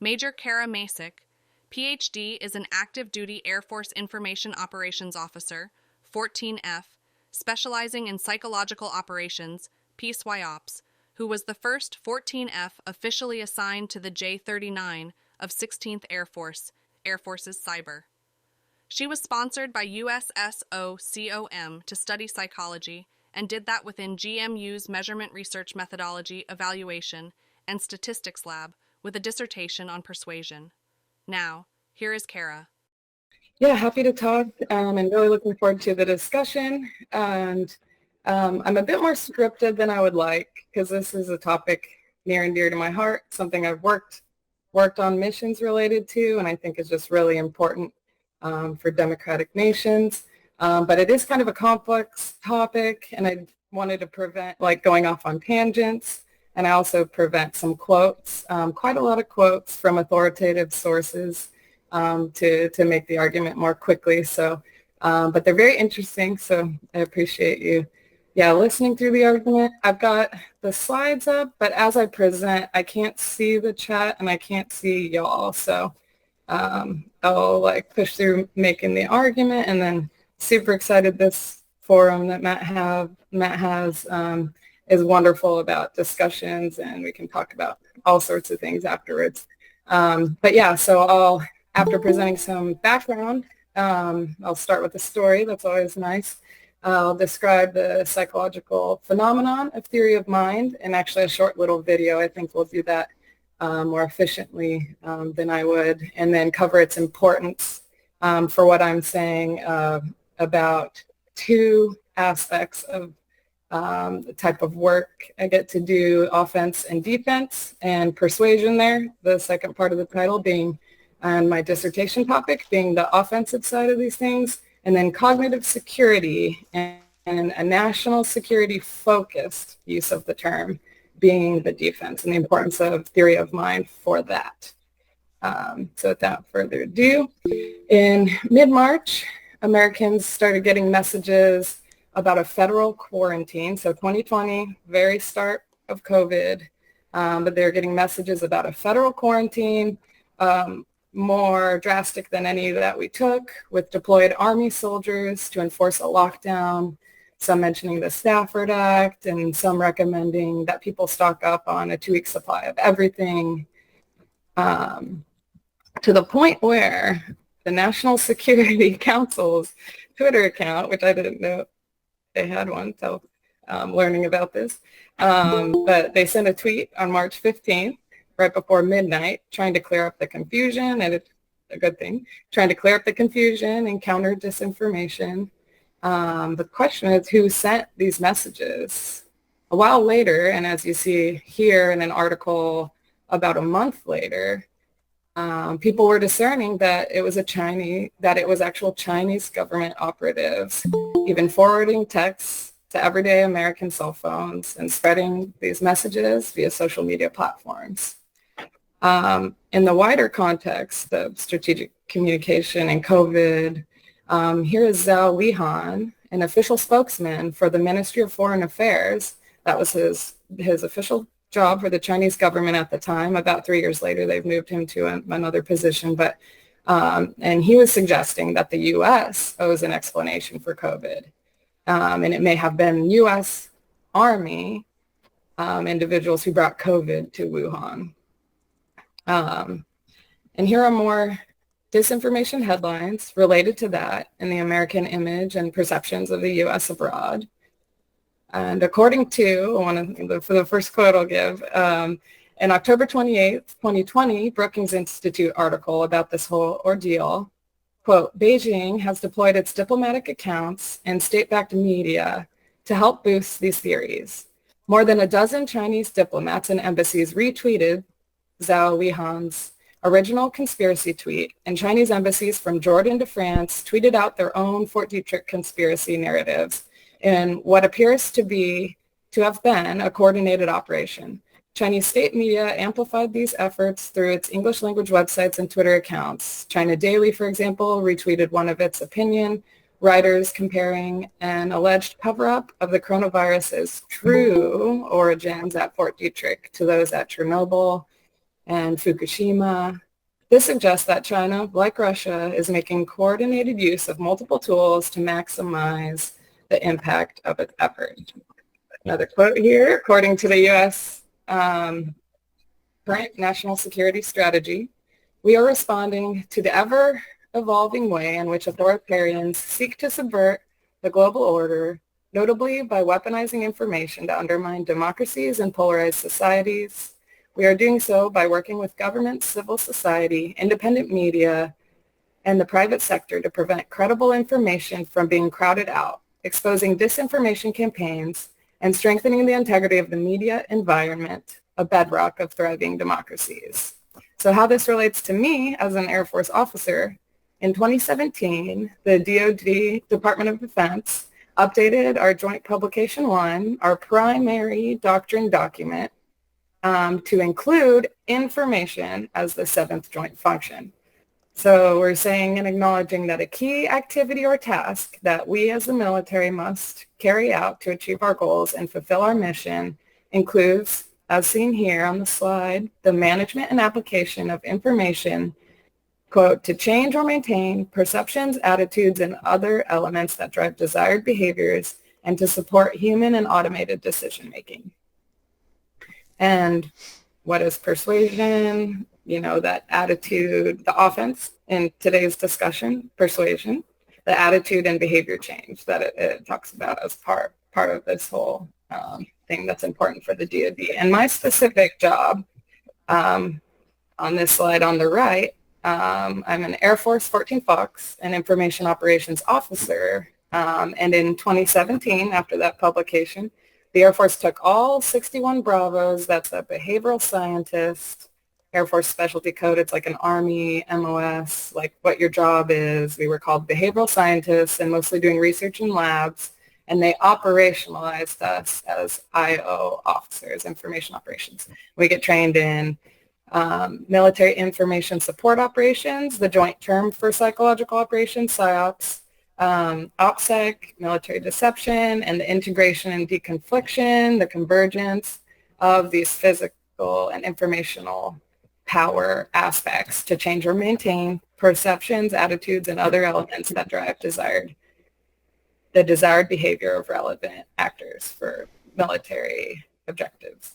Major Kara Masick, PhD, is an active duty Air Force Information Operations Officer, 14F, specializing in psychological operations, PSYOPs, who was the first 14F officially assigned to the J-39 of 16th Air Force, Air Force's Cyber. She was sponsored by USSOCOM to study psychology and did that within GMU's Measurement Research Methodology Evaluation and Statistics Lab with a dissertation on persuasion. Now, here is Kara. Yeah, happy to talk and really looking forward to the discussion. And I'm a bit more scripted than I would like because this is a topic near and dear to my heart, something I've worked on missions related to, and I think is just really important for democratic nations. But it is kind of a complex topic, and I wanted to prevent like going off on tangents, and I also prevent some quotes, quite a lot of quotes from authoritative sources to make the argument more quickly. So, but they're very interesting, so I appreciate you, listening through the argument. I've got the slides up, but as I present, I can't see the chat and I can't see y'all. So I'll like push through making the argument, and then super excited this forum that Matt has is wonderful about discussions, and we can talk about all sorts of things afterwards. But yeah, so after presenting some background, I'll start with a story. That's always nice. I'll describe the psychological phenomenon of theory of mind, and actually a short little video. I think we'll do that more efficiently than I would, and then cover its importance for what I'm saying about two aspects of the type of work I get to do, offense and defense, and persuasion there, the second part of the title being, and my dissertation topic being the offensive side of these things, and then cognitive security and a national security focused use of the term being the defense, and the importance of theory of mind for that. So without further ado, in mid-March, Americans started getting messages about a federal quarantine. So 2020, very start of COVID, but they're getting messages about a federal quarantine, more drastic than any that we took, with deployed Army soldiers to enforce a lockdown, some mentioning the Stafford Act, and some recommending that people stock up on a 2-week supply of everything, to the point where the National Security Council's Twitter account, which I didn't know they had one until learning about this, but they sent a tweet on March 15th, right before midnight, trying to clear up the confusion, and it's a good thing, trying to clear up the confusion and counter disinformation. The question is, who sent these messages? A while later, and as you see here in an article about a month later, people were discerning that it was actual Chinese government operatives, even forwarding texts to everyday American cell phones and spreading these messages via social media platforms. In the wider context of strategic communication and COVID, here is Zhao Lihan, an official spokesman for the Ministry of Foreign Affairs. That was his official job for the Chinese government at the time. About 3 years later, they've moved him to another position. But and he was suggesting that the U.S. owes an explanation for COVID, and it may have been U.S. Army individuals who brought COVID to Wuhan. And here are more disinformation headlines related to that and the American image and perceptions of the U.S. abroad. And according to, for the first quote I'll give, an October 28th, 2020 Brookings Institute article about this whole ordeal, quote, Beijing has deployed its diplomatic accounts and state-backed media to help boost these theories. More than a dozen Chinese diplomats and embassies retweeted Zhao Lihan's original conspiracy tweet, and Chinese embassies from Jordan to France tweeted out their own Fort Detrick conspiracy narratives in what appears to have been a coordinated operation. Chinese state media amplified these efforts through its English language websites and Twitter accounts. China Daily, for example, retweeted one of its opinion writers comparing an alleged cover-up of the coronavirus's true origins at Fort Detrick to those at Chernobyl. and Fukushima. This suggests that China, like Russia, is making coordinated use of multiple tools to maximize the impact of its effort. Another quote here, according to the U.S. Current National Security Strategy, we are responding to the ever-evolving way in which authoritarians seek to subvert the global order, notably by weaponizing information to undermine democracies and polarize societies. We are doing so by working with governments, civil society, independent media, and the private sector to prevent credible information from being crowded out, exposing disinformation campaigns, and strengthening the integrity of the media environment, a bedrock of thriving democracies. So how this relates to me as an Air Force officer, in 2017, the DoD, Department of Defense, updated our Joint Publication 1, our primary doctrine document, to include information as the seventh joint function. So we're saying and acknowledging that a key activity or task that we as the military must carry out to achieve our goals and fulfill our mission includes, as seen here on the slide, the management and application of information, quote, to change or maintain perceptions, attitudes, and other elements that drive desired behaviors and to support human and automated decision-making. And what is persuasion? You know, that attitude, the offense in today's discussion, persuasion, the attitude and behavior change that it talks about as part of this whole thing that's important for the DoD. And my specific job on this slide on the right, I'm an Air Force 14 Fox, an information operations officer. And in 2017, after that publication, the Air Force took all 61 Bravos, that's a behavioral scientist, Air Force specialty code. It's like an Army MOS, like what your job is. We were called behavioral scientists and mostly doing research in labs. And they operationalized us as IO officers, information operations. We get trained in military information support operations, the joint term for psychological operations, PSYOPs, OPSEC, military deception, and the integration and deconfliction, the convergence of these physical and informational power aspects to change or maintain perceptions, attitudes, and other elements that drive the desired behavior of relevant actors for military objectives.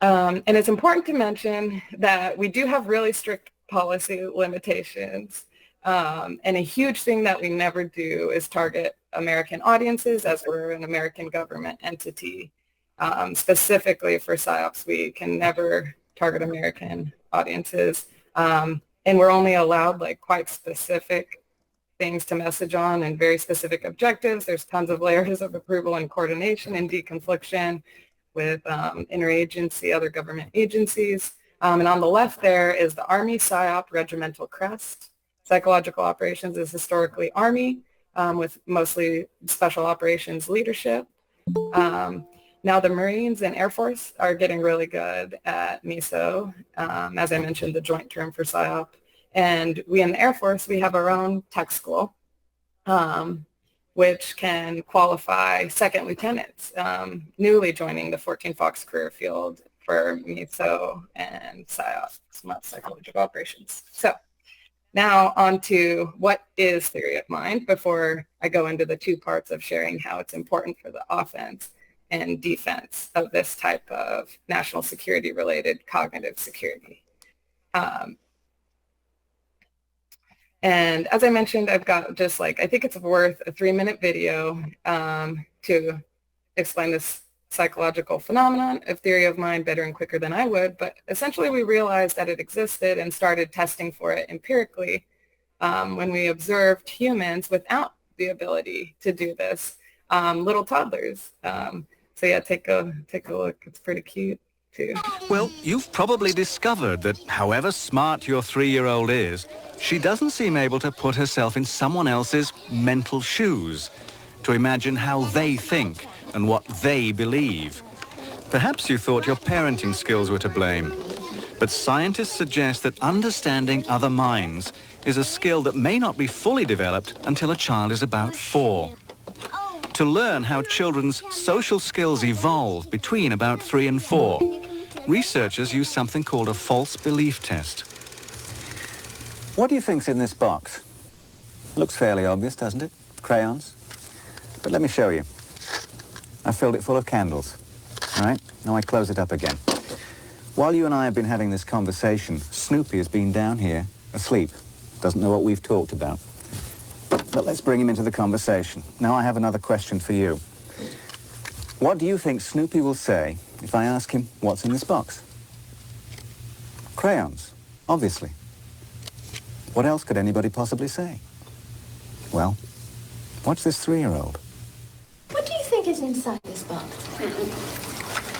And it's important to mention that we do have really strict policy limitations. And a huge thing that we never do is target American audiences, as we're an American government entity. Specifically for PSYOPs, we can never target American audiences. And we're only allowed like quite specific things to message on and very specific objectives. There's tons of layers of approval and coordination and deconfliction with interagency, other government agencies. And on the left there is the Army PSYOP regimental crest. Psychological operations is historically Army with mostly special operations leadership. Now the Marines and Air Force are getting really good at MISO, as I mentioned, the joint term for PSYOP. And we in the Air Force, we have our own tech school, which can qualify second lieutenants, newly joining the 14 Fox career field for MISO and PSYOP, psychological operations. So now on to what is theory of mind before I go into the two parts of sharing how it's important for the offense and defense of this type of national security related cognitive security. And as I mentioned, I've got just like, I think it's worth a 3-minute video to explain this psychological phenomenon of theory of mind better and quicker than I would. But essentially, we realized that it existed and started testing for it empirically when we observed humans without the ability to do this, little toddlers. So yeah, take a look. It's pretty cute too. Well, you've probably discovered that however smart your 3-year-old is, she doesn't seem able to put herself in someone else's mental shoes, to imagine how they think and what they believe. Perhaps you thought your parenting skills were to blame, but scientists suggest that understanding other minds is a skill that may not be fully developed until a child is about 4. To learn how children's social skills evolve between about 3 and 4, researchers use something called a false belief test. What do you think's in this box? Looks fairly obvious, doesn't it? Crayons. But let me show you. I filled it full of candles. All right, now I close it up again. While you and I have been having this conversation, Snoopy has been down here asleep. Doesn't know what we've talked about. But let's bring him into the conversation. Now I have another question for you. What do you think Snoopy will say if I ask him what's in this box? Crayons, obviously. What else could anybody possibly say? Well, watch this 3-year-old. What do you think is inside this box?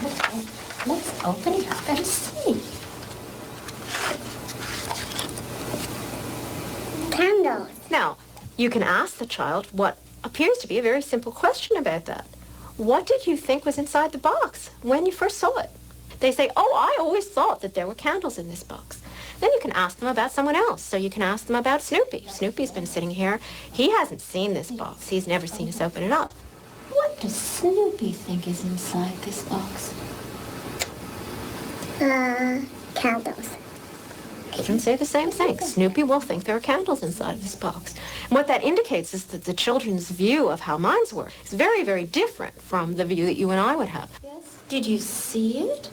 Okay, let's open it up and see. Candles. Now, you can ask the child what appears to be a very simple question about that. What did you think was inside the box when you first saw it? They say, oh, I always thought that there were candles in this box. Then you can ask them about someone else. So you can ask them about Snoopy. Snoopy's been sitting here. He hasn't seen this box. He's never seen us open it up. What does Snoopy think is inside this box? Candles. You can say the same thing. Snoopy will think there are candles inside of this box. And what that indicates is that the children's view of how minds work is very, very different from the view that you and I would have. Yes. Did you see it?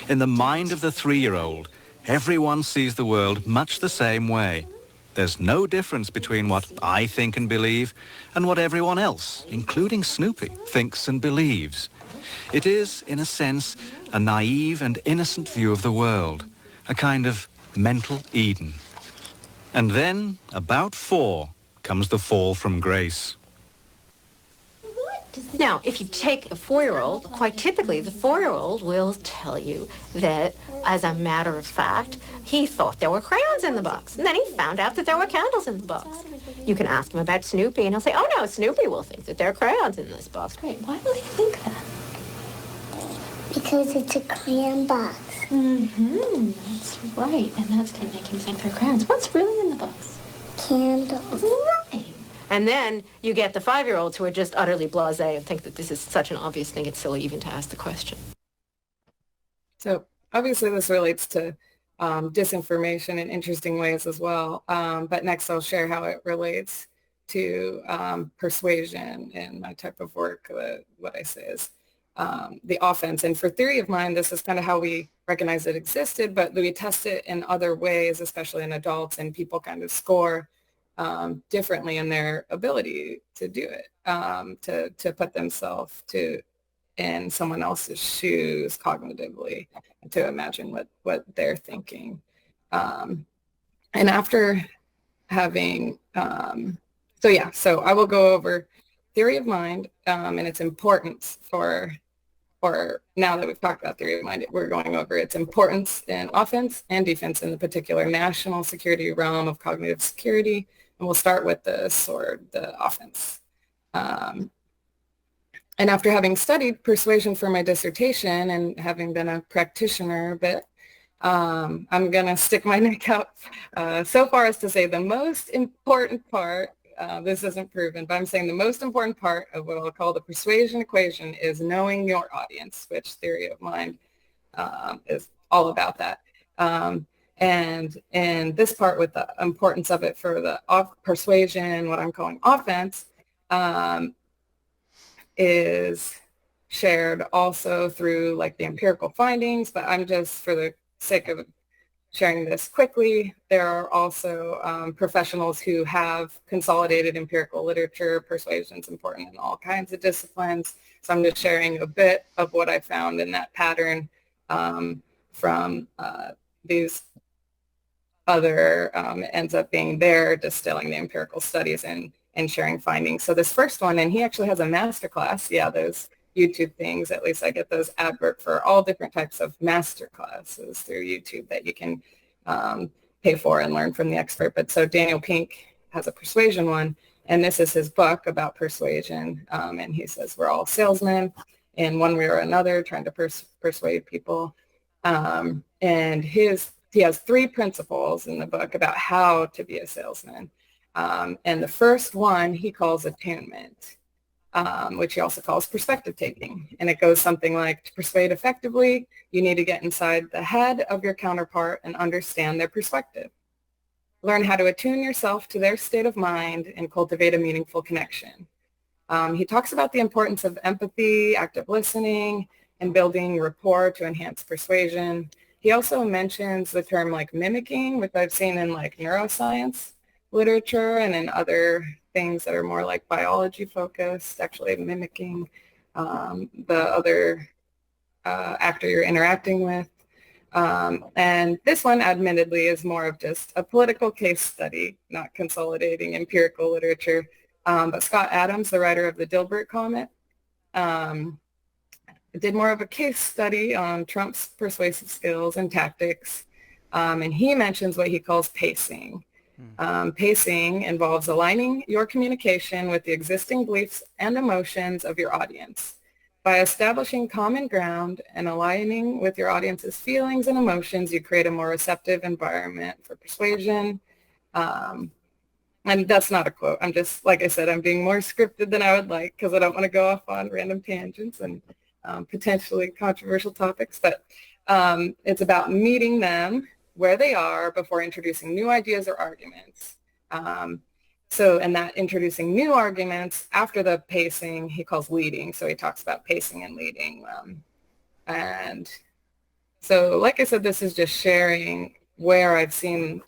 In the mind of the 3-year-old, everyone sees the world much the same way. There's no difference between what I think and believe and what everyone else, including Snoopy, thinks and believes. It is, in a sense, a naive and innocent view of the world, a kind of mental Eden. And then, about 4, comes the fall from grace. Now, if you take a 4-year-old, quite typically the 4-year-old will tell you that, as a matter of fact, he thought there were crayons in the box. And then he found out that there were candles in the box. You can ask him about Snoopy, and he'll say, oh, no, Snoopy will think that there are crayons in this box. Great. Why will he think that? Because it's a crayon box. Mm-hmm. That's right. And that's going to make him think they're crayons. What's really in the box? Candles. Right. And then you get the 5-year-olds who are just utterly blasé and think that this is such an obvious thing, it's silly even to ask the question. So obviously this relates to disinformation in interesting ways as well. But next I'll share how it relates to persuasion in my type of work. What I say is the offense. And for theory of mind, this is kind of how we recognize it existed, but we test it in other ways, especially in adults, and people kind of score differently in their ability to do it, to put themselves in someone else's shoes cognitively, to imagine what they're thinking. And after having, so I will go over theory of mind and its importance for now that we've talked about theory of mind, we're going over its importance in offense and defense in the particular national security realm of cognitive security. And we'll start with the sword, the offense. And after having studied persuasion for my dissertation and having been a practitioner a bit, I'm going to stick my neck out so far as to say the most important part, this isn't proven, but I'm saying the most important part of what I'll call the persuasion equation is knowing your audience, which theory of mind is all about that. And this part with the importance of it for the persuasion, what I'm calling offense, is shared also through like the empirical findings, but I'm just, for the sake of sharing this quickly, there are also professionals who have consolidated empirical literature. Persuasion is important in all kinds of disciplines. So I'm just sharing a bit of what I found in that pattern from these other, ends up being there, distilling the empirical studies and sharing findings. So this first one, and he actually has a masterclass. Yeah, those YouTube things, at least I get those advert for all different types of master classes through YouTube that you can pay for and learn from the expert. But so Daniel Pink has a persuasion one, and this is his book about persuasion. And he says we're all salesmen in one way or another trying to persuade people. And he has 3 principles in the book about how to be a salesman. And the first one he calls attunement. which he also calls perspective taking. And it goes something like, to persuade effectively, you need to get inside the head of your counterpart and understand their perspective. Learn how to attune yourself to their state of mind and cultivate a meaningful connection. He talks about the importance of empathy, active listening, and building rapport to enhance persuasion. He also mentions the term like mimicking, which I've seen in like neuroscience literature and in other things that are more like biology focused, actually mimicking the other actor you're interacting with. And this one, admittedly, is more of just a political case study, not consolidating empirical literature. But Scott Adams, the writer of the Dilbert Comet, did more of a case study on Trump's persuasive skills and tactics. And he mentions what he calls pacing. Pacing involves aligning your communication with the existing beliefs and emotions of your audience. By establishing common ground and aligning with your audience's feelings and emotions, you create a more receptive environment for persuasion. And that's not a quote. I'm just, like I said, I'm being more scripted than I would like because I don't want to go off on random tangents and potentially controversial topics. But it's about meeting them where they are before introducing new ideas or arguments. And that introducing new arguments after the pacing, he calls leading. So he talks about pacing and leading. And so, like I said, this is just sharing where I've seen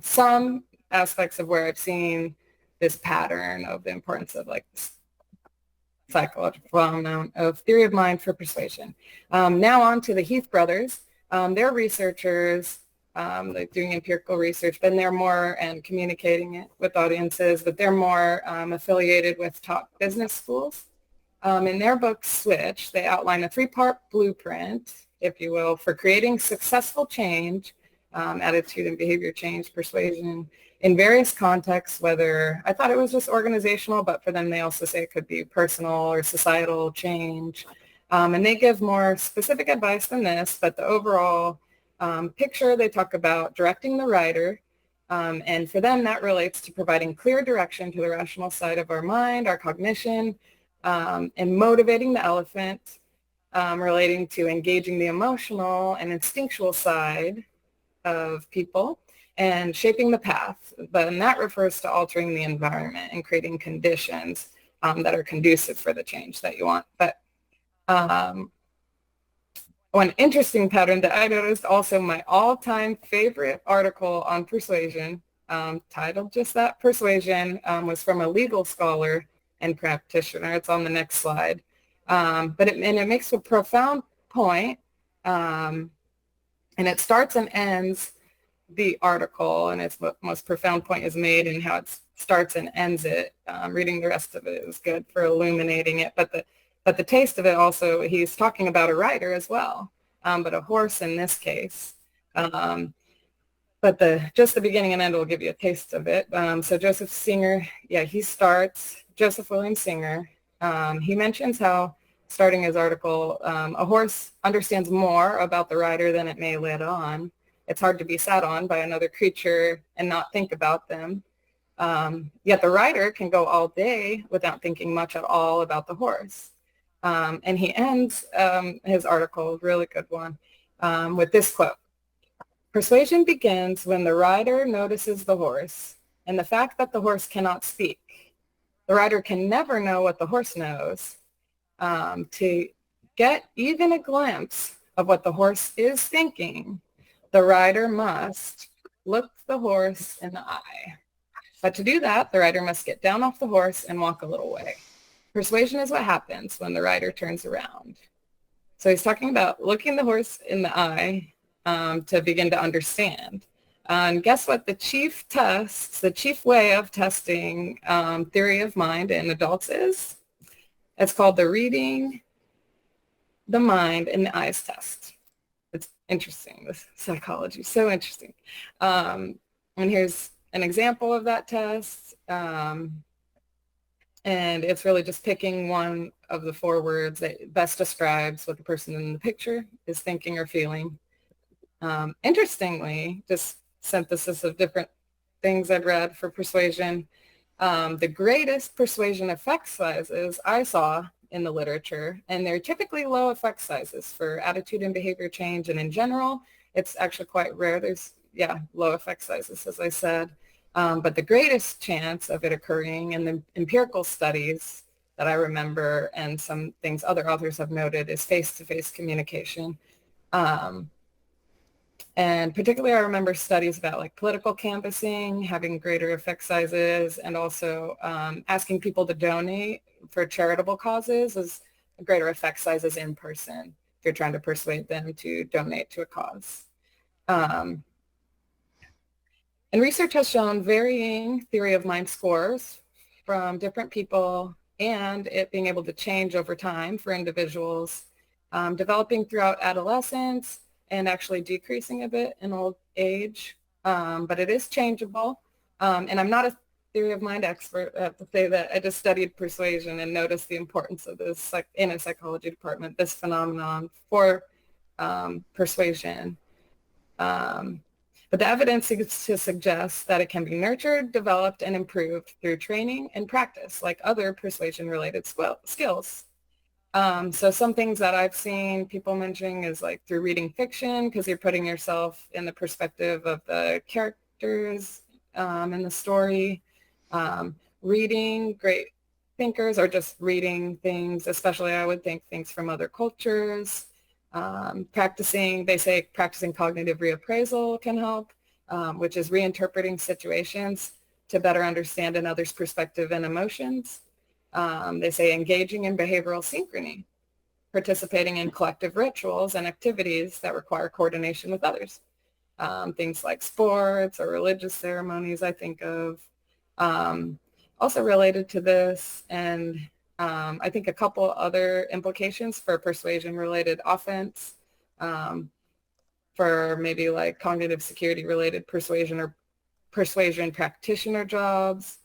some aspects of where I've seen this pattern of the importance of like psychological phenomenon of theory of mind for persuasion. Now on to the Heath brothers. They're researchers, like doing empirical research, but they're more and communicating it with audiences, but they're more affiliated with top business schools. In their book, Switch, they outline a 3-part blueprint, if you will, for creating successful change, attitude and behavior change, persuasion, in various contexts, whether, I thought it was just organizational, but for them they also say it could be personal or societal change. And they give more specific advice than this, but the overall picture, they talk about directing the writer. And for them, that relates to providing clear direction to the rational side of our mind, our cognition, and motivating the elephant, relating to engaging the emotional and instinctual side of people, and shaping the path. And that refers to altering the environment and creating conditions that are conducive for the change that you want. But one interesting pattern that I noticed, also my all-time favorite article on persuasion, titled just that, Persuasion, was from a legal scholar and practitioner. It's on the next slide. But it makes a profound point, and it starts and ends the article, and its most profound point is made in how it starts and ends it. Reading the rest of it is good for illuminating it, but the taste of it also, he's talking about a rider as well, but a horse in this case. But just the beginning and end will give you a taste of it. So Joseph Singer, Joseph William Singer, he mentions how, starting his article, a horse understands more about the rider than it may let on. It's hard to be sat on by another creature and not think about them. Yet the rider can go all day without thinking much at all about the horse. And he ends his article, really good one, with this quote. Persuasion begins when the rider notices the horse and the fact that the horse cannot speak. The rider can never know what the horse knows. To get even a glimpse of what the horse is thinking, the rider must look the horse in the eye. But to do that, the rider must get down off the horse and walk a little way. Persuasion is what happens when the rider turns around. So he's talking about looking the horse in the eye to begin to understand. And guess what? The chief way of testing theory of mind in adults is? It's called the reading the mind in the eyes test. It's interesting, this psychology, so interesting. And here's an example of that test. And it's really just picking one of the 4 words that best describes what the person in the picture is thinking or feeling. Interestingly, just synthesis of different things I'd read for persuasion. The greatest persuasion effect sizes I saw in the literature, and they're typically low effect sizes for attitude and behavior change, and in general, it's actually quite rare. There's, low effect sizes, as I said. But the greatest chance of it occurring in the empirical studies that I remember, and some things other authors have noted, is face-to-face communication. And particularly I remember studies about like political canvassing, having greater effect sizes, and also asking people to donate for charitable causes is greater effect sizes in person if you're trying to persuade them to donate to a cause. And research has shown varying theory of mind scores from different people, and it being able to change over time for individuals, developing throughout adolescence and actually decreasing a bit in old age, but it is changeable. And I'm not a theory of mind expert. I have to say that I just studied persuasion and noticed the importance of this in a psychology department, this phenomenon for persuasion. But the evidence seems to suggest that it can be nurtured, developed, and improved through training and practice, like other persuasion-related skills. So some things that I've seen people mentioning is like through reading fiction, because you're putting yourself in the perspective of the characters in the story. Reading great thinkers, or just reading things, especially I would think things from other cultures. They say practicing cognitive reappraisal can help, which is reinterpreting situations to better understand another's perspective and emotions. They say engaging in behavioral synchrony, participating in collective rituals and activities that require coordination with others. Things like sports or religious ceremonies, I think of. Also related to this, and I think a couple other implications for persuasion-related offense, for maybe like cognitive security-related persuasion or persuasion practitioner jobs,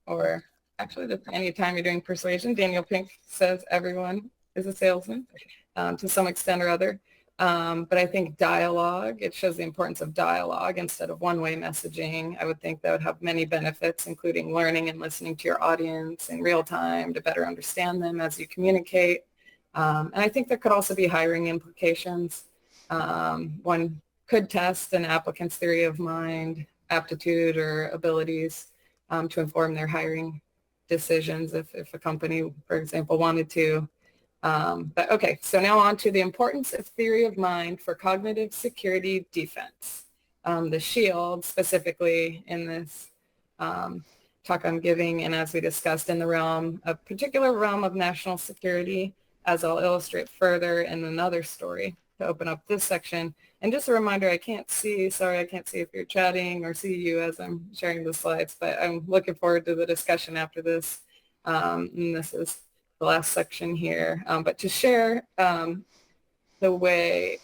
or actually just any time you're doing persuasion. Daniel Pink says everyone is a salesman to some extent or other. But I think dialogue, it shows the importance of dialogue instead of one-way messaging. I would think that would have many benefits, including learning and listening to your audience in real time to better understand them as you communicate. And I think there could also be hiring implications. One could test an applicant's theory of mind, aptitude, or abilities to inform their hiring decisions if a company, for example, wanted to. But okay, so now on to the importance of theory of mind for cognitive security defense. The SHIELD specifically in this talk I'm giving, and as we discussed in the particular realm of national security, as I'll illustrate further in another story to open up this section. And just a reminder, I can't see if you're chatting or see you as I'm sharing the slides, but I'm looking forward to the discussion after this. And this is the last section here, but to share the way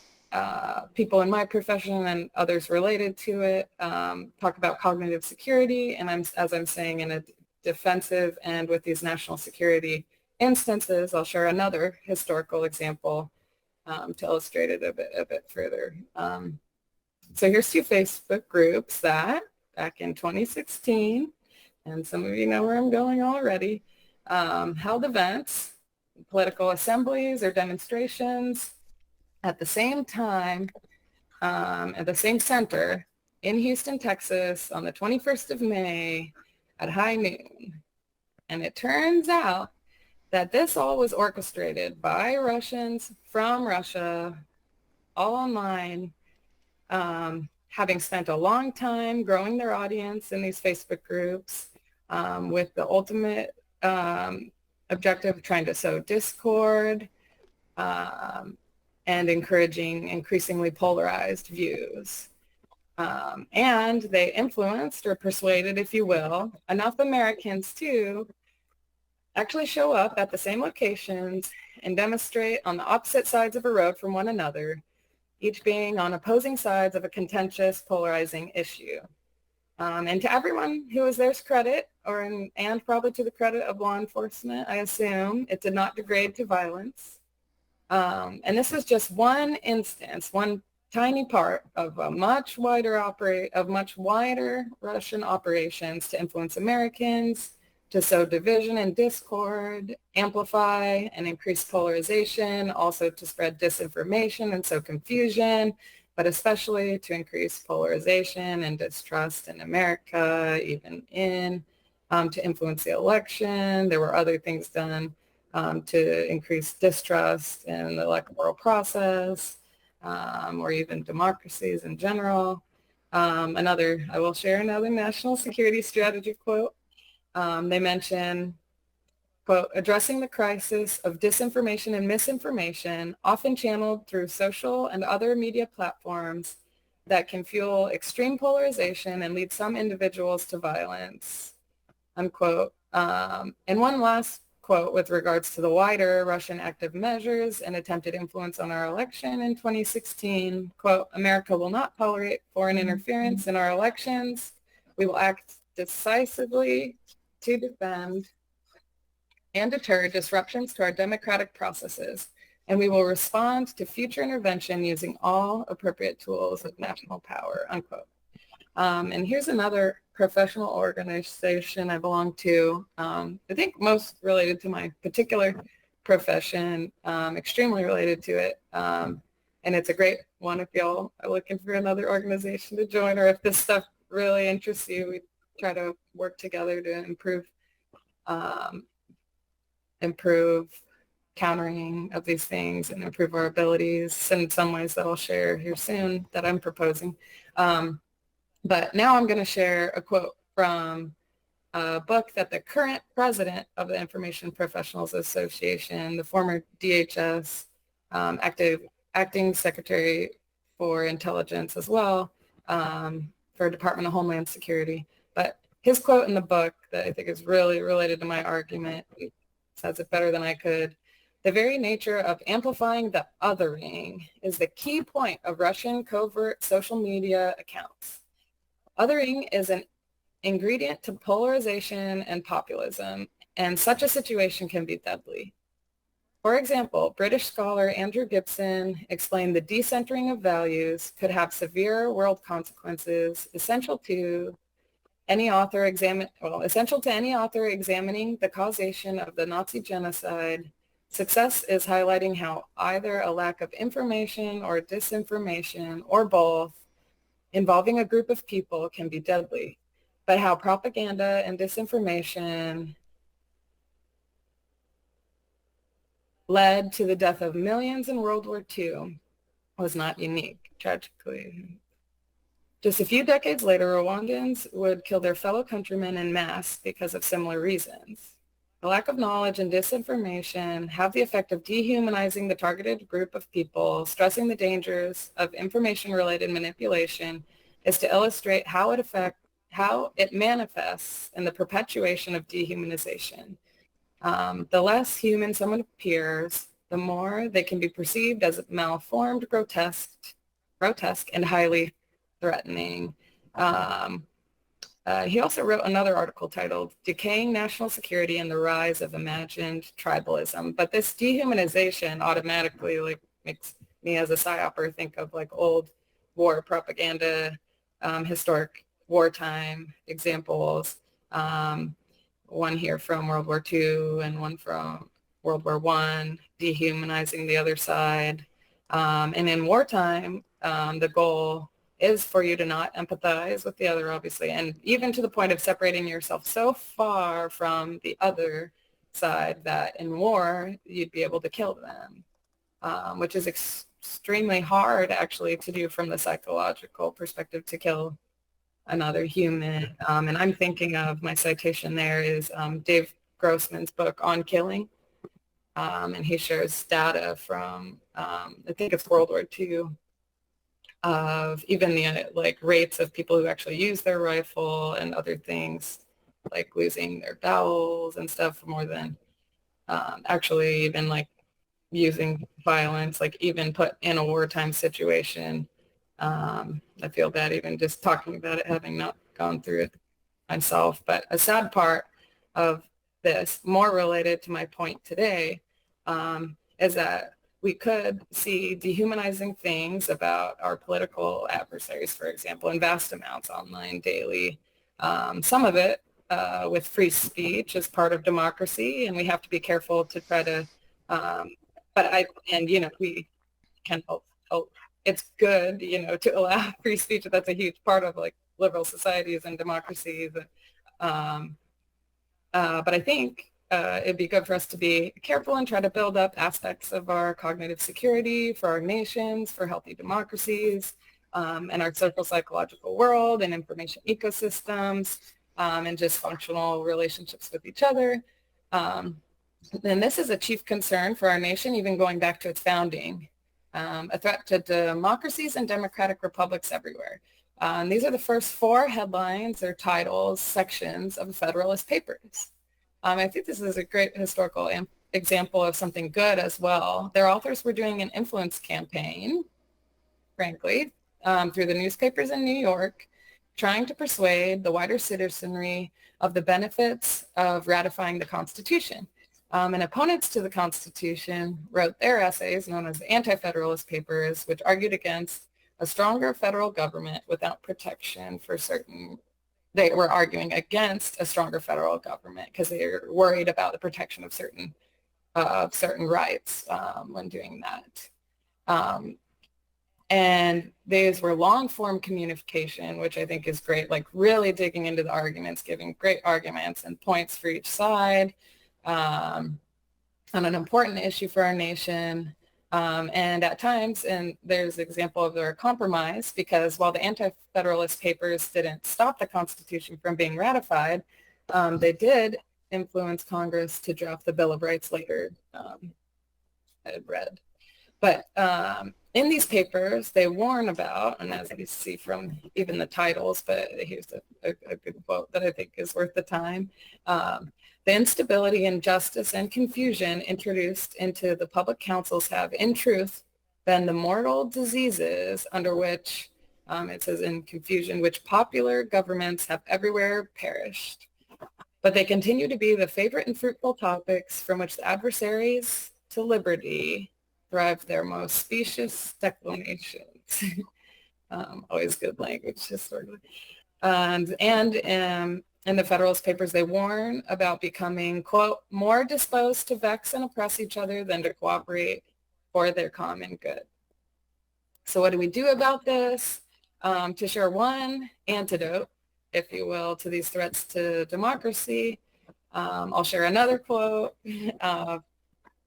people in my profession and others related to it talk about cognitive security, and as I'm saying, in a defensive and with these national security instances. I'll share another historical example to illustrate it a bit further. So here's two Facebook groups that back in 2016, and some of you know where I'm going already, held events, political assemblies or demonstrations at the same time, at the same center in Houston, Texas on the 21st of May at high noon. And it turns out that this all was orchestrated by Russians from Russia, all online, having spent a long time growing their audience in these Facebook groups with the ultimate objective of trying to sow discord and encouraging increasingly polarized views. And they influenced or persuaded, if you will, enough Americans to actually show up at the same locations and demonstrate on the opposite sides of a road from one another, each being on opposing sides of a contentious, polarizing issue. And to everyone who is theirs credit, and probably to the credit of law enforcement, I assume, it did not degrade to violence. And this was just one instance, one tiny part of a much wider Russian operations to influence Americans, to sow division and discord, amplify and increase polarization, also to spread disinformation and sow confusion, but especially to increase polarization and distrust in America, even to influence the election. There were other things done to increase distrust in the electoral process, or even democracies in general. I will share another national security strategy quote. They mention, quote, addressing the crisis of disinformation and misinformation, often channeled through social and other media platforms that can fuel extreme polarization and lead some individuals to violence, unquote. And one last quote with regards to the wider Russian active measures and attempted influence on our election in 2016, quote, America will not tolerate foreign interference in our elections. We will act decisively to defend and deter disruptions to our democratic processes, and we will respond to future intervention using all appropriate tools of national power, unquote. And here's another professional organization I belong to, I think most related to my particular profession, extremely related to it. And it's a great one if y'all are looking for another organization to join, or if this stuff really interests you. We try to work together to improve countering of these things and improve our abilities in some ways that I'll share here soon that I'm proposing. But now I'm going to share a quote from a book that the current president of the Information Professionals Association, the former DHS acting secretary for intelligence as well, for Department of Homeland Security. But his quote in the book that I think is really related to my argument, says it better than I could. The very nature of amplifying the othering is the key point of Russian covert social media accounts. Othering is an ingredient to polarization and populism, and such a situation can be deadly. For example, British scholar Andrew Gibson explained the decentering of values could have severe world consequences, essential to any author examining the causation of the Nazi genocide. Success is highlighting how either a lack of information or disinformation or both involving a group of people can be deadly, but how propaganda and disinformation led to the death of millions in World War II was not unique, tragically. Just a few decades later, Rwandans would kill their fellow countrymen en masse because of similar reasons. The lack of knowledge and disinformation have the effect of dehumanizing the targeted group of people. Stressing the dangers of information-related manipulation is to illustrate how it manifests in the perpetuation of dehumanization. The less human someone appears, the more they can be perceived as malformed, grotesque, and highly threatening. He also wrote another article titled Decaying National Security and the Rise of Imagined Tribalism. But this dehumanization automatically makes me as a psyoper think of old war propaganda, historic wartime examples. One here from World War II and one from World War I, dehumanizing the other side. And in wartime, the goal is for you to not empathize with the other, obviously, and even to the point of separating yourself so far from the other side that in war, you'd be able to kill them, which is extremely hard, actually, to do from the psychological perspective, to kill another human. And I'm thinking of, my citation there is Dave Grossman's book On Killing, and he shares data from, I think it's World War II, of even the rates of people who actually use their rifle and other things, like losing their bowels and stuff, more than actually even using violence, even put in a wartime situation. I feel bad even just talking about it, having not gone through it myself. But a sad part of this, more related to my point today, is that we could see dehumanizing things about our political adversaries, for example, in vast amounts online daily. Some of it with free speech as part of democracy, and we have to be careful to try to, we can hope it's good, to allow free speech. That's a huge part of like liberal societies and democracies. But I think it'd be good for us to be careful and try to build up aspects of our cognitive security for our nations, for healthy democracies, and our social psychological world and information ecosystems, and just functional relationships with each other. And this is a chief concern for our nation, even going back to its founding, a threat to democracies and democratic republics everywhere. These are the first 4 headlines or titles, sections of the Federalist Papers. I think this is a great historical example of something good as well. Their authors were doing an influence campaign, frankly, through the newspapers in New York, trying to persuade the wider citizenry of the benefits of ratifying the Constitution. And opponents to the Constitution wrote their essays, known as the Anti-Federalist Papers, which argued against a stronger federal government without protection for certain. They were arguing against a stronger federal government because they were worried about the protection of certain rights when doing that. And these were long-form communication, which I think is great, like really digging into the arguments, giving great arguments and points for each side on an important issue for our nation. And at times, and there's an example of their compromise, because while the Anti-Federalist Papers didn't stop the Constitution from being ratified, they did influence Congress to draft the Bill of Rights later, I had read. But in these papers, they warn about, and as you see from even the titles, but here's a good quote that I think is worth the time. The instability, injustice, and confusion introduced into the public councils have, in truth, been the mortal diseases under which, it says in confusion, which popular governments have everywhere perished. But they continue to be the favorite and fruitful topics from which the adversaries to liberty thrive their most specious declamations. Always good language, historically. And in the Federalist Papers, they warn about becoming, quote, more disposed to vex and oppress each other than to cooperate for their common good. So what do we do about this? To share one antidote, if you will, to these threats to democracy, I'll share another quote.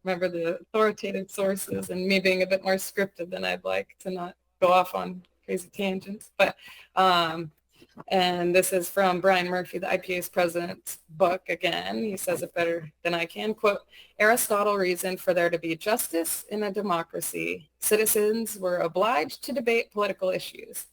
Remember the authoritative sources and me being a bit more scripted than I'd like to not go off on crazy tangents. But and this is from Brian Murphy, the IPA's president's book again. He says it better than I can. Quote, Aristotle reasoned for there to be justice in a democracy. Citizens were obliged to debate political issues.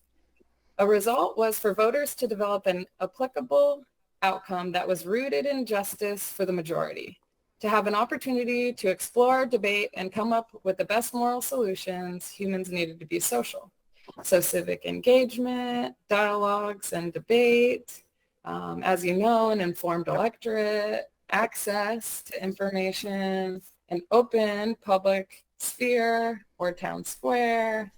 A result was for voters to develop an applicable outcome that was rooted in justice for the majority. To have an opportunity to explore, debate, and come up with the best moral solutions, humans needed to be social. So civic engagement, dialogues, and debate, as you know, an informed electorate, access to information, an open public sphere or town square.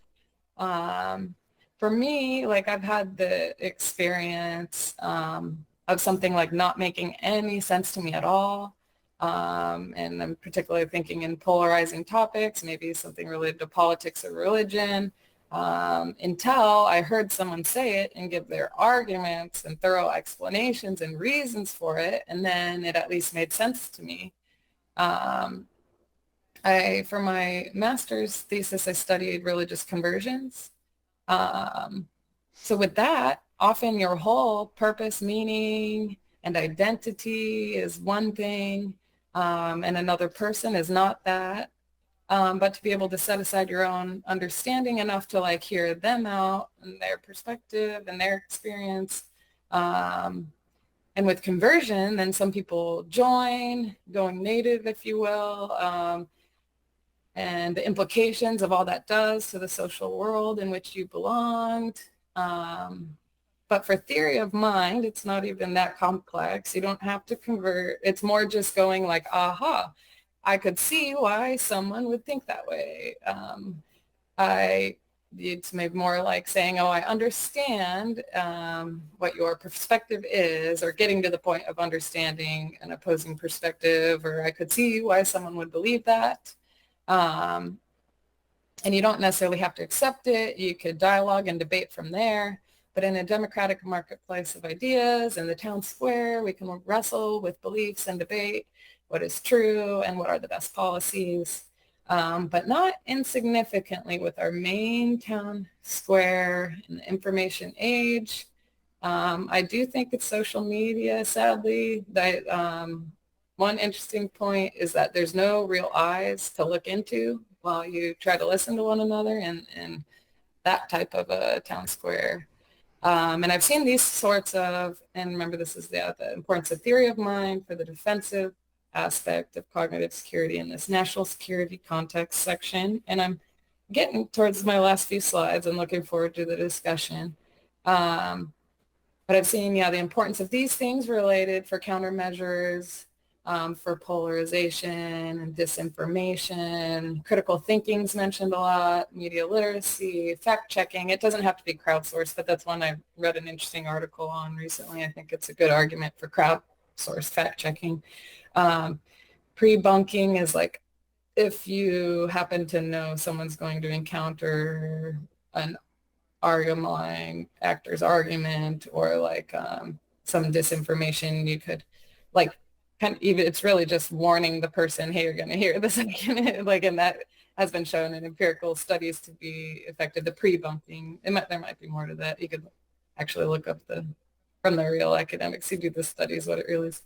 For me, like I've had the experience of something like not making any sense to me at all. And I'm particularly thinking in polarizing topics, maybe something related to politics or religion. Until I heard someone say it and give their arguments and thorough explanations and reasons for it, and then it at least made sense to me. For my master's thesis, I studied religious conversions. So with that, often your whole purpose, meaning, and identity is one thing, and another person is not that. But to be able to set aside your own understanding enough to like hear them out and their perspective and their experience. And with conversion, then some people join, going native, if you will, and the implications of all that does to the social world in which you belonged. But for theory of mind, it's not even that complex. You don't have to convert. It's more just going like, aha, I could see why someone would think that way. It's maybe more like saying, oh, I understand what your perspective is, or getting to the point of understanding an opposing perspective, or I could see why someone would believe that. And you don't necessarily have to accept it. You could dialogue and debate from there. But in a democratic marketplace of ideas, in the town square, we can wrestle with beliefs and debate what is true and what are the best policies. But not insignificantly with our main town square in the information age. I do think it's social media, sadly, that one interesting point is that there's no real eyes to look into while you try to listen to one another in that type of a town square. And I've seen these sorts of, and remember this is the importance of theory of mind for the defensive aspect of cognitive security in this national security context section. And I'm getting towards my last few slides and looking forward to the discussion. But I've seen, the importance of these things related for countermeasures, for polarization and disinformation. Critical thinking's mentioned a lot, media literacy, fact checking. It doesn't have to be crowdsourced, but that's one I read an interesting article on recently. I think it's a good argument for crowdsourced fact checking. Pre-bunking is like if you happen to know someone's going to encounter an argument, actor's argument, or like some disinformation, you could like kind of even, it's really just warning the person, hey, you're going to hear this again. Like, and that has been shown in empirical studies to be effective. The pre-bunking, there might be more to that. You could actually look up from the real academics who do the studies what it really is.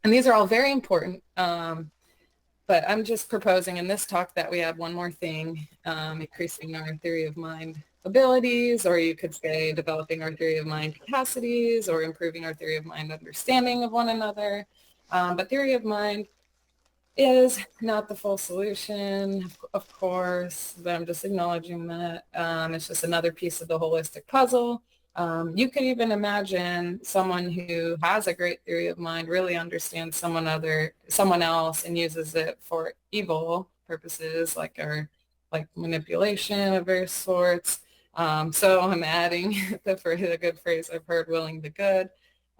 And these are all very important. But I'm just proposing in this talk that we add one more thing, increasing our theory of mind abilities, or you could say developing our theory of mind capacities, or improving our theory of mind understanding of one another. But theory of mind is not the full solution, of course, but I'm just acknowledging that. It's just another piece of the holistic puzzle. You could even imagine someone who has a great theory of mind really understands someone else and uses it for evil purposes, like manipulation of various sorts. So I'm adding the good phrase I've heard, willing the good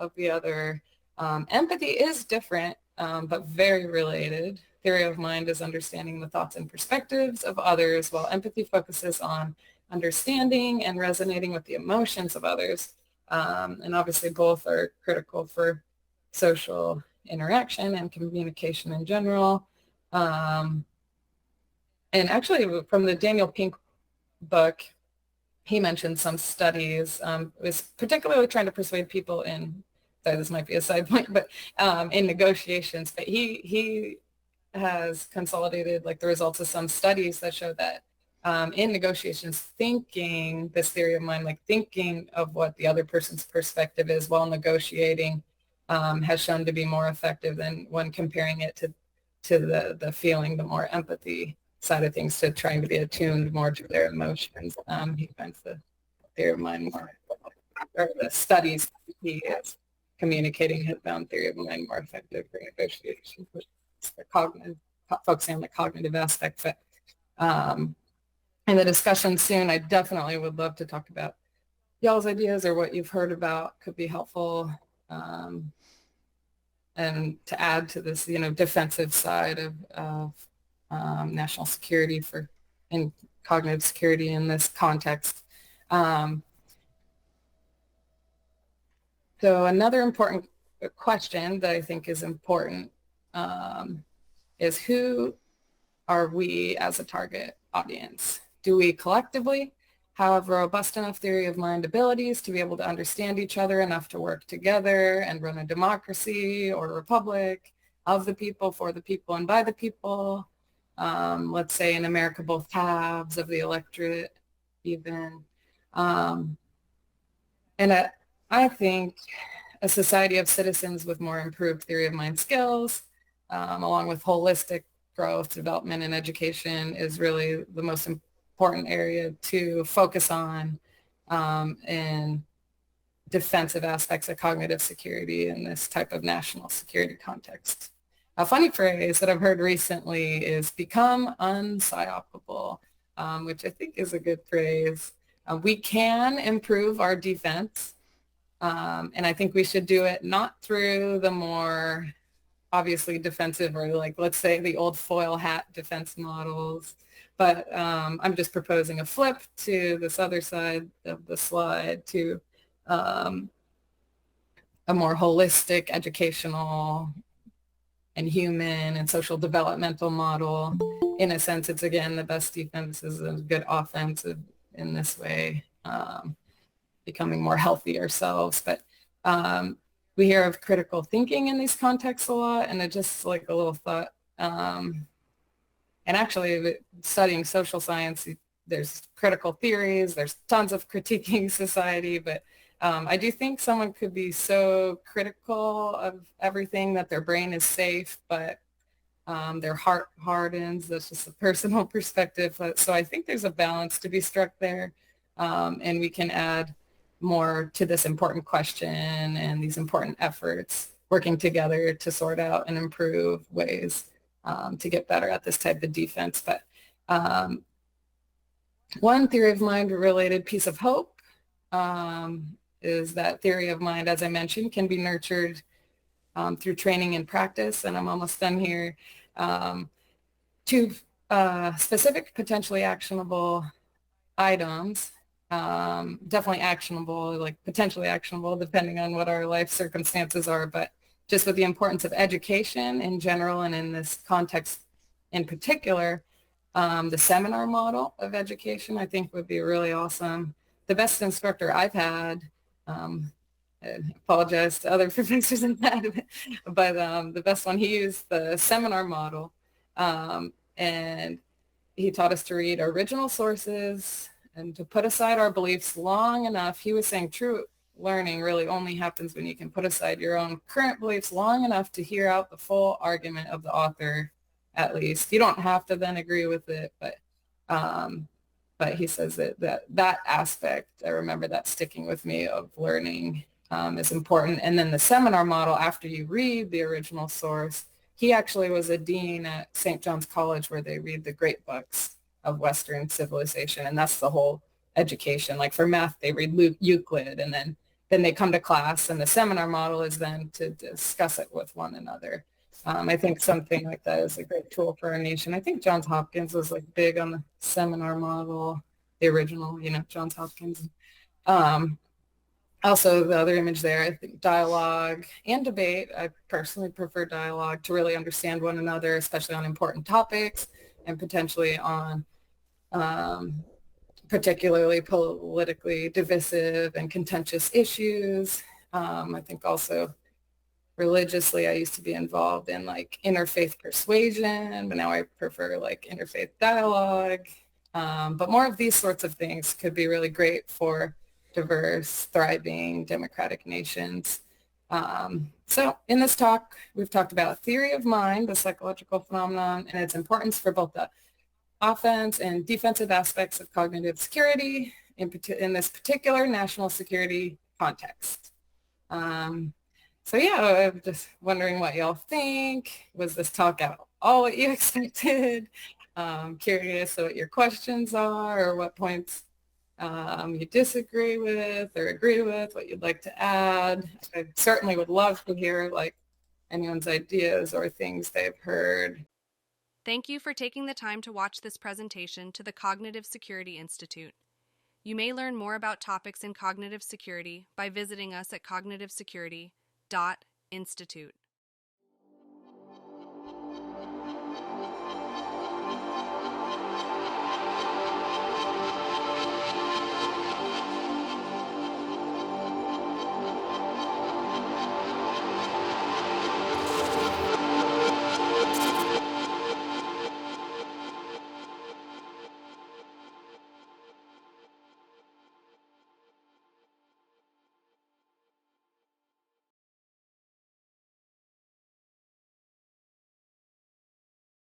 of the other. Empathy is different, but very related. Theory of mind is understanding the thoughts and perspectives of others, while empathy focuses on understanding and resonating with the emotions of others. And obviously both are critical for social interaction and communication in general. And actually from the Daniel Pink book, he mentioned some studies, was particularly trying to persuade people this might be a side point, but in negotiations, but he has consolidated like the results of some studies that show that in negotiations, thinking this theory of mind, like thinking of what the other person's perspective is while negotiating, has shown to be more effective than when comparing it to the feeling, the more empathy side of things, to trying to be attuned more to their emotions. He finds the theory of mind more, or the studies he is communicating has found theory of mind more effective for negotiations, which is focusing on the cognitive aspect. But in the discussion soon, I definitely would love to talk about y'all's ideas or what you've heard about could be helpful, and to add to this, defensive side of national security and cognitive security in this context. So another important question that I think is important is, who are we as a target audience? Do we collectively have robust enough theory of mind abilities to be able to understand each other enough to work together and run a democracy or a republic of the people, for the people, and by the people? Let's say in America, both halves of the electorate even. And I think a society of citizens with more improved theory of mind skills, along with holistic growth, development, and education, is really the most important area to focus on in defensive aspects of cognitive security in this type of national security context. A funny phrase that I've heard recently is become unpsyopable, which I think is a good phrase. We can improve our defense, and I think we should do it not through the more obviously defensive or like, let's say, the old foil hat defense models. But I'm just proposing a flip to this other side of the slide to a more holistic educational and human and social developmental model. In a sense, it's again, the best defense is a good offense in this way, becoming more healthy ourselves. But we hear of critical thinking in these contexts a lot, and it just like a little thought. And actually, studying social science, there's critical theories, there's tons of critiquing society, but I do think someone could be so critical of everything that their brain is safe, but their heart hardens. That's just a personal perspective. So I think there's a balance to be struck there, and we can add more to this important question and these important efforts working together to sort out and improve ways to get better at this type of defense. But one theory of mind related piece of hope is that theory of mind, as I mentioned, can be nurtured through training and practice. And I'm almost done here. Two specific, potentially actionable items, definitely actionable, like potentially actionable, depending on what our life circumstances are, but just with the importance of education in general and in this context in particular, the seminar model of education, I think, would be really awesome. The best instructor I've had, I apologize to other professors in that, but the best one, he used the seminar model, and he taught us to read original sources and to put aside our beliefs long enough. He was saying true learning really only happens when you can put aside your own current beliefs long enough to hear out the full argument of the author, at least. You don't have to then agree with it, but he says that aspect, I remember that sticking with me, of learning is important. And then the seminar model, after you read the original source, he actually was a dean at St. John's College, where they read the great books of Western civilization. And that's the whole education. Like for math, they read Euclid, and then they come to class, and the seminar model is then to discuss it with one another. I think something like that is a great tool for our nation. I think Johns Hopkins was like big on the seminar model, the original, Johns Hopkins. Also, the other image there, I think dialogue and debate. I personally prefer dialogue to really understand one another, especially on important topics and potentially on particularly politically divisive and contentious issues. I think also religiously, I used to be involved in like interfaith persuasion, but now I prefer like interfaith dialogue. But more of these sorts of things could be really great for diverse, thriving, democratic nations. So in this talk, we've talked about theory of mind, the psychological phenomenon, and its importance for both the offense and defensive aspects of cognitive security in this particular national security context. So yeah, I'm just wondering what y'all think. Was this talk out all what you expected? Curious what your questions are, or what points you disagree with or agree with, what you'd like to add. I certainly would love to hear like anyone's ideas or things they've heard. Thank you for taking the time to watch this presentation to the Cognitive Security Institute. You may learn more about topics in cognitive security by visiting us at cognitivesecurity.institute.